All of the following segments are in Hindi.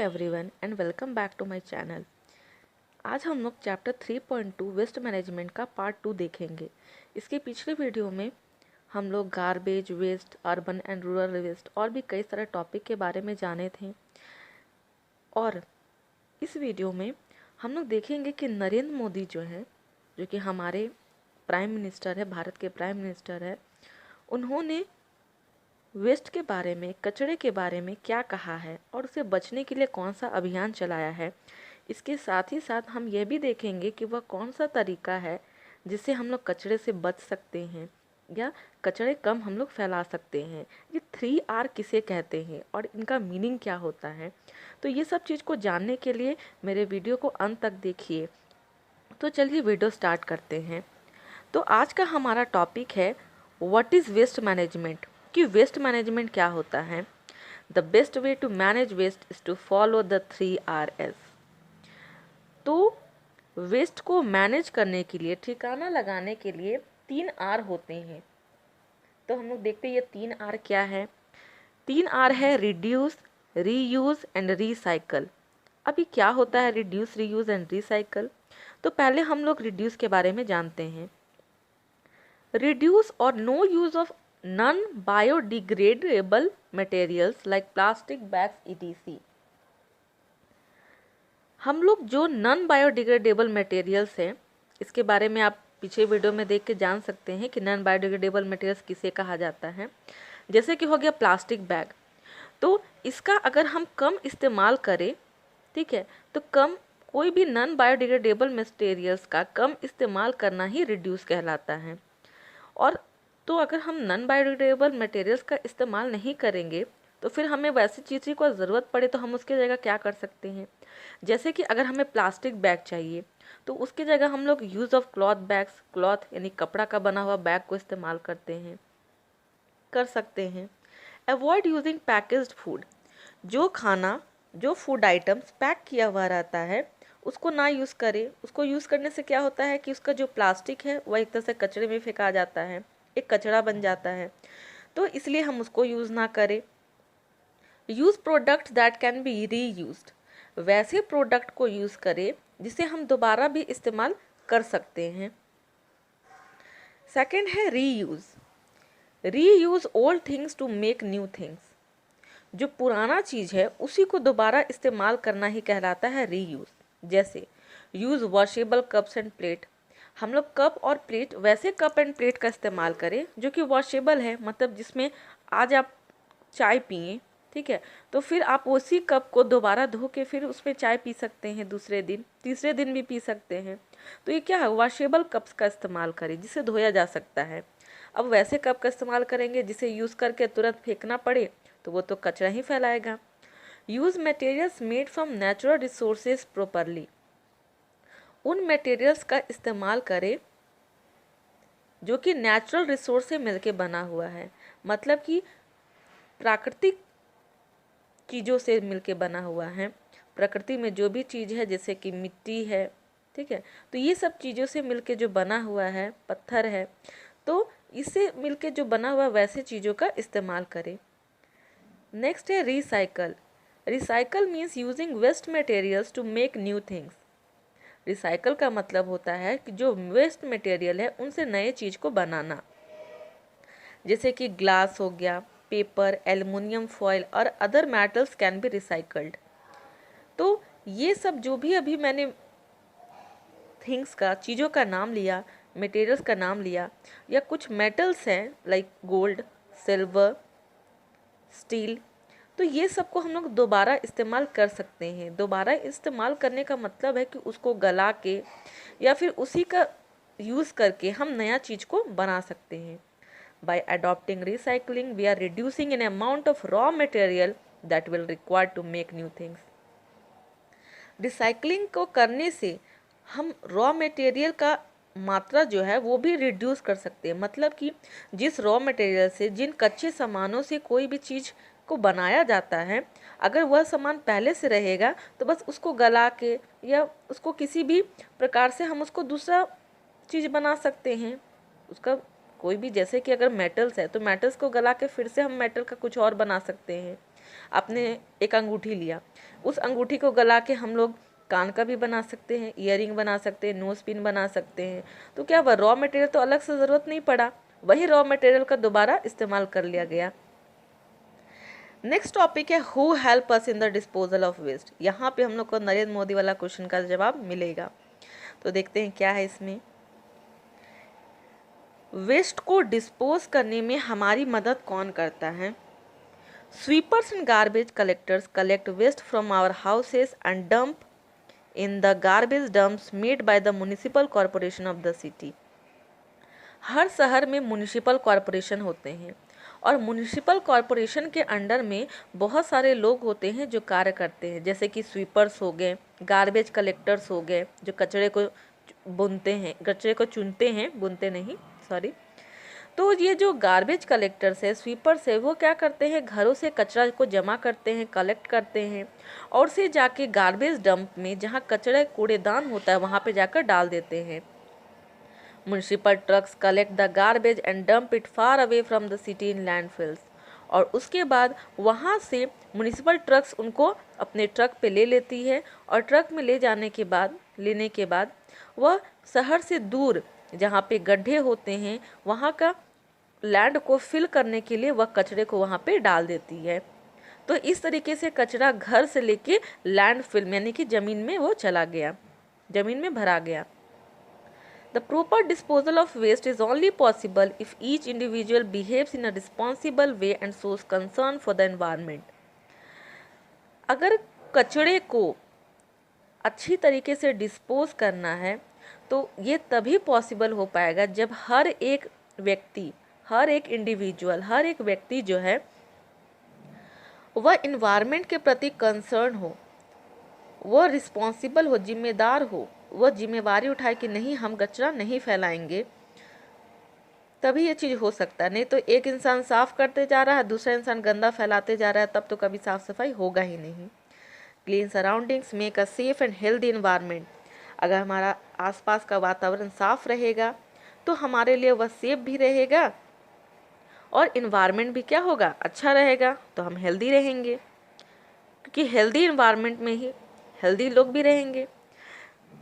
Everyone and welcome back to my channel. आज हम लोग चैप्टर 3.2 वेस्ट मैनेजमेंट का पार्ट 2 देखेंगे। इसके पिछले वीडियो में हम लोग garbage waste, urban and rural waste और भी कई सारे टॉपिक के बारे में जाने थे। और इस वीडियो में हम लोग देखेंगे कि नरेंद्र मोदी जो कि हमारे प्राइम मिनिस्टर है, भारत के प्राइम मिनिस्टर है, उन्होंने वेस्ट के बारे में, कचरे के बारे में क्या कहा है और उसे बचने के लिए कौन सा अभियान चलाया है। इसके साथ ही साथ हम यह भी देखेंगे कि वह कौन सा तरीका है जिससे हम लोग कचरे से बच सकते हैं या कचरे कम हम लोग फैला सकते हैं। ये 3R किसे कहते हैं और इनका मीनिंग क्या होता है, तो ये सब चीज़ को जानने के लिए मेरे वीडियो को अंत तक देखिए। तो चलिए वीडियो स्टार्ट करते हैं। तो आज का हमारा टॉपिक है व्हाट इज़ वेस्ट मैनेजमेंट, कि वेस्ट मैनेजमेंट क्या होता है। The best way to manage waste is to follow the 3Rs। तो वेस्ट को मैनेज करने के लिए, ठिकाना लगाने के लिए 3R होते हैं। तो हम लोग देखते हैं ये 3R क्या है। 3R है रिड्यूस, रीयूज़ एंड रिसाइकल। अभी क्या होता है रिड्यूस, रीयूज़ एंड रिसाइकल? तो पहले हम लोग रिड्यूस के बारे में जानते हैं। रिड्यूस और no use of non biodegradable materials like plastic bags etc। हम लोग जो नॉन बायोडिग्रेडेबल मटेरियल्स हैं, इसके बारे में आप पीछे वीडियो में देख के जान सकते हैं कि नॉन बायोडिग्रेडेबल मटेरियल्स किसे कहा जाता है। जैसे कि हो गया प्लास्टिक बैग, तो इसका अगर हम कम इस्तेमाल करें, ठीक है, तो कम कोई भी नॉन बायोडिग्रेडेबल मटेरियल्स का कम इस्तेमाल करना ही रिड्यूस कहलाता है। और तो अगर हम नॉन बायोडिग्रेडेबल मटेरियल्स का इस्तेमाल नहीं करेंगे तो फिर हमें वैसी चीज़ की कोई ज़रूरत पड़े तो हम उसकी जगह क्या कर सकते हैं। जैसे कि अगर हमें प्लास्टिक बैग चाहिए तो उसकी जगह हम लोग use of cloth bags, cloth यानी कपड़ा का बना हुआ बैग को इस्तेमाल कर सकते हैं। अवॉइड यूजिंग पैकेज्ड फूड, जो खाना, जो फूड आइटम्स पैक किया हुआ रहता है उसको ना यूज़ करें। उसको यूज़ करने से क्या होता है कि उसका जो प्लास्टिक है वह एक तरह से कचरे में फेंका जाता है, एक कचरा बन जाता है, तो इसलिए हम उसको यूज़ ना करें। Use product that can be reused, वैसे प्रोडक्ट को यूज़ करें जिसे हम दोबारा भी इस्तेमाल कर सकते हैं। सेकंड है reuse. Reuse old things to make new things, जो पुराना चीज़ है उसी को दोबारा इस्तेमाल करना ही कहलाता है रीयूज़। जैसे use washable cups end plate, हम लोग कप और प्लेट, वैसे कप एंड प्लेट का इस्तेमाल करें जो कि वॉशेबल है, मतलब जिसमें आज आप चाय पिए, ठीक है, तो फिर आप उसी कप को दोबारा धो के फिर उसमें चाय पी सकते हैं, दूसरे दिन, तीसरे दिन भी पी सकते हैं। तो ये क्या है, वॉशेबल कप्स का इस्तेमाल करें जिसे धोया जा सकता है। अब वैसे कप का इस्तेमाल करेंगे जिसे यूज़ करके तुरंत फेंकना पड़े तो वो तो कचरा ही फैलाएगा। Use materials made from natural resources properly, उन मटेरियल्स का इस्तेमाल करें जो कि नेचुरल रिसोर्स से मिलके बना हुआ है, मतलब कि प्राकृतिक चीज़ों से मिलके बना हुआ है। प्रकृति में जो भी चीज़ है, जैसे कि मिट्टी है, ठीक है, तो ये सब चीज़ों से मिलके जो बना हुआ है, पत्थर है, तो इससे मिलके जो बना हुआ वैसे चीज़ों का इस्तेमाल करें। नेक्स्ट है recycle. Recycle means using waste materials to make new things. Recycle का मतलब होता है कि जो वेस्ट मटेरियल है उनसे नए चीज़ को बनाना। जैसे कि ग्लास हो गया, पेपर, एल्युमिनियम फॉयल और other metals can be recycled. तो ये सब जो भी अभी मैंने थिंग्स का, चीज़ों का नाम लिया, मटेरियल्स का नाम लिया, या कुछ मेटल्स हैं लाइक गोल्ड, सिल्वर, स्टील, तो ये सब को हम लोग दोबारा इस्तेमाल कर सकते हैं। दोबारा इस्तेमाल करने का मतलब है कि उसको गला के या फिर उसी का यूज़ करके हम नया चीज़ को बना सकते हैं। By adopting recycling we are reducing an amount of raw material that will require to make new things. Recycling को करने से हम रॉ मटेरियल का मात्रा जो है वो भी रिड्यूस कर सकते हैं, मतलब कि जिस रॉ मटेरियल से, जिन कच्चे सामानों से कोई भी चीज़ को बनाया जाता है, अगर वह सामान पहले से रहेगा तो बस उसको गला के या उसको किसी भी प्रकार से हम उसको दूसरा चीज़ बना सकते हैं। उसका कोई भी, जैसे कि अगर मेटल्स है तो मेटल्स को गला के फिर से हम मेटल का कुछ और बना सकते हैं। आपने एक अंगूठी लिया, उस अंगूठी को गला के हम लोग कान का भी बना सकते हैं, ईयरिंग बना सकते हैं, नोज पिन बना सकते हैं। तो क्या हुआ, रॉ मटेरियल तो अलग से ज़रूरत नहीं पड़ा, वही रॉ मटेरियल का दोबारा इस्तेमाल कर लिया गया। नेक्स्ट टॉपिक है who help us in the disposal of waste. यहाँ पे हम लोग को नरेंद्र मोदी वाला क्वेश्चन का जवाब मिलेगा। तो देखते हैं क्या है इसमें। वेस्ट को डिस्पोज करने में हमारी मदद कौन करता है? Sweepers and garbage collectors collect waste from our houses and dump in the garbage dumps made by the municipal corporation of the city. हर शहर में म्युनिसिपल कॉरपोरेशन होते हैं और म्युनिसिपल कॉरपोरेशन के अंडर में बहुत सारे लोग होते हैं जो कार्य करते हैं, जैसे कि स्वीपर्स हो गए, गार्बेज कलेक्टर्स हो गए जो कचरे को बुनते हैं, कचरे को चुनते हैं, बुनते नहीं, सॉरी। तो ये जो गार्बेज कलेक्टर्स है, स्वीपर्स है, वो क्या करते हैं, घरों से कचरा को जमा करते हैं, कलेक्ट करते हैं और से जाके गार्बेज डंप में जहाँ कचरा कूड़ेदान होता है वहाँ पे जाकर डाल देते हैं। Municipal trucks collect the garbage and dump it far away from the city in landfills. और उसके बाद वहाँ से म्युनिसिपल ट्रक्स उनको अपने ट्रक पे ले लेती है और ट्रक में लेने के बाद वह शहर से दूर जहाँ पे गड्ढे होते हैं वहाँ का लैंड को फिल करने के लिए वह कचरे को वहाँ पे डाल देती है। तो इस तरीके से कचरा घर से लेके लैंड फिल यानी कि ज़मीन में वो चला गया, ज़मीन में भरा गया। The proper disposal of waste is only possible if each individual behaves in a responsible way and shows concern for the environment. अगर कचरे को अच्छी तरीके से डिस्पोज करना है तो ये तभी पॉसिबल हो पाएगा जब हर एक व्यक्ति, हर एक इंडिविजुअल, हर एक व्यक्ति जो है वह इन्वायरमेंट के प्रति कंसर्न हो, वह रिस्पॉन्सिबल हो, जिम्मेदार हो, वह जिम्मेवारी उठाए कि नहीं हम कचरा नहीं फैलाएंगे, तभी ये चीज़ हो सकता है। नहीं तो एक इंसान साफ करते जा रहा है, दूसरा इंसान गंदा फैलाते जा रहा है, तब तो कभी साफ सफाई होगा ही नहीं। Clean surroundings make a safe and healthy environment. अगर हमारा आसपास का वातावरण साफ रहेगा तो हमारे लिए वह सेफ भी रहेगा और इन्वायरमेंट भी क्या होगा, अच्छा रहेगा, तो हम हेल्दी रहेंगे, क्योंकि हेल्दी इन्वायरमेंट में ही हेल्दी लोग भी रहेंगे।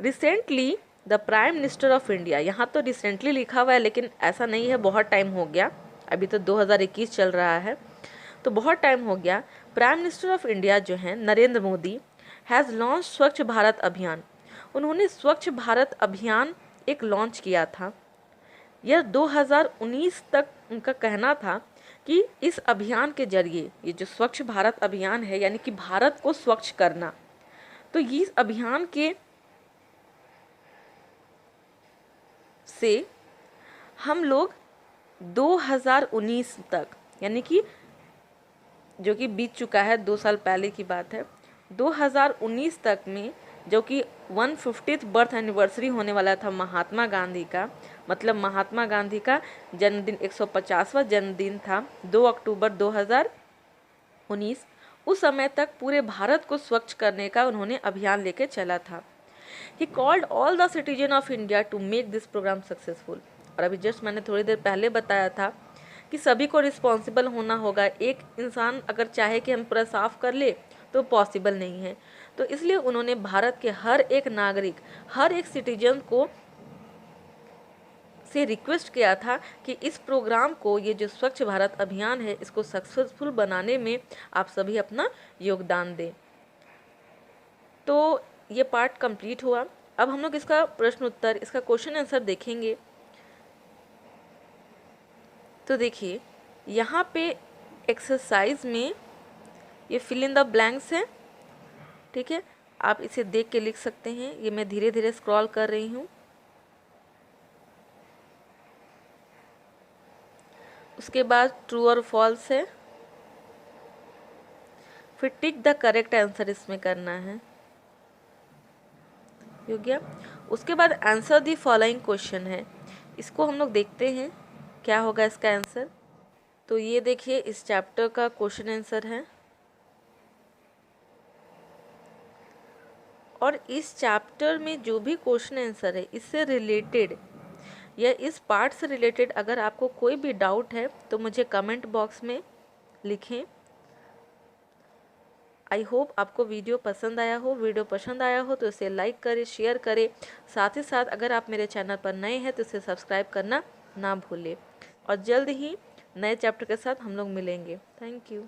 Recently the prime minister of India, यहाँ तो रिसेंटली लिखा हुआ है लेकिन ऐसा नहीं है, बहुत टाइम हो गया, अभी तो 2021 चल रहा है, तो बहुत टाइम हो गया। प्राइम मिनिस्टर ऑफ इंडिया जो हैं नरेंद्र मोदी हैज़ लॉन्च स्वच्छ भारत अभियान। उन्होंने स्वच्छ भारत अभियान एक लॉन्च किया था। यह 2019 तक उनका कहना था कि इस अभियान के जरिए, ये जो स्वच्छ भारत अभियान है यानी कि भारत को स्वच्छ करना, तो इस अभियान के से हम लोग 2019 तक, यानी कि जो कि बीत चुका है, 2 साल पहले की बात है, 2019 तक में जो कि 150th बर्थ एनिवर्सरी होने वाला था महात्मा गांधी का, मतलब महात्मा गांधी का जन्मदिन 150वां जन्मदिन था 2 अक्टूबर 2019। उस समय तक पूरे भारत को स्वच्छ करने का उन्होंने अभियान लेके चला था। He called all the citizens of India to make this program successful। और अभी जस्ट मैंने थोड़ी देर पहले बताया था कि सभी को रिस्पॉन्सिबल होना होगा। एक इंसान अगर चाहे कि हम पूरा साफ कर ले तो पॉसिबल नहीं है, तो इसलिए उन्होंने भारत के हर एक नागरिक, हर एक सिटीजन को से रिक्वेस्ट किया था कि इस प्रोग्राम को, ये जो स्वच्छ भारत अभियान है, इसको सक्सेसफुल बनाने में आप सभी अपना योगदान दें। तो ये पार्ट कंप्लीट हुआ। अब हम लोग इसका प्रश्न उत्तर, इसका क्वेश्चन आंसर देखेंगे। तो देखिए यहाँ पे एक्सरसाइज में ये फिल इन द ब्लैंक्स है, ठीक है, आप इसे देख के लिख सकते हैं। ये मैं धीरे धीरे स्क्रॉल कर रही हूँ। उसके बाद ट्रू और फॉल्स है, फिर टिक द करेक्ट आंसर इसमें करना है, हो गया। उसके बाद आंसर दी फॉलोइंग क्वेश्चन है, इसको हम लोग देखते हैं क्या होगा इसका आंसर। तो ये देखिए इस चैप्टर का क्वेश्चन आंसर है, और इस चैप्टर में जो भी क्वेश्चन आंसर है इससे रिलेटेड या इस पार्ट से रिलेटेड अगर आपको कोई भी डाउट है तो मुझे कमेंट बॉक्स में लिखें, आई होप आपको वीडियो पसंद आया हो। वीडियो पसंद आया हो तो इसे लाइक करें, शेयर करें। साथ ही साथ अगर आप मेरे चैनल पर नए हैं तो इसे सब्सक्राइब करना ना भूलें। और जल्द ही नए चैप्टर के साथ हम लोग मिलेंगे। Thank you.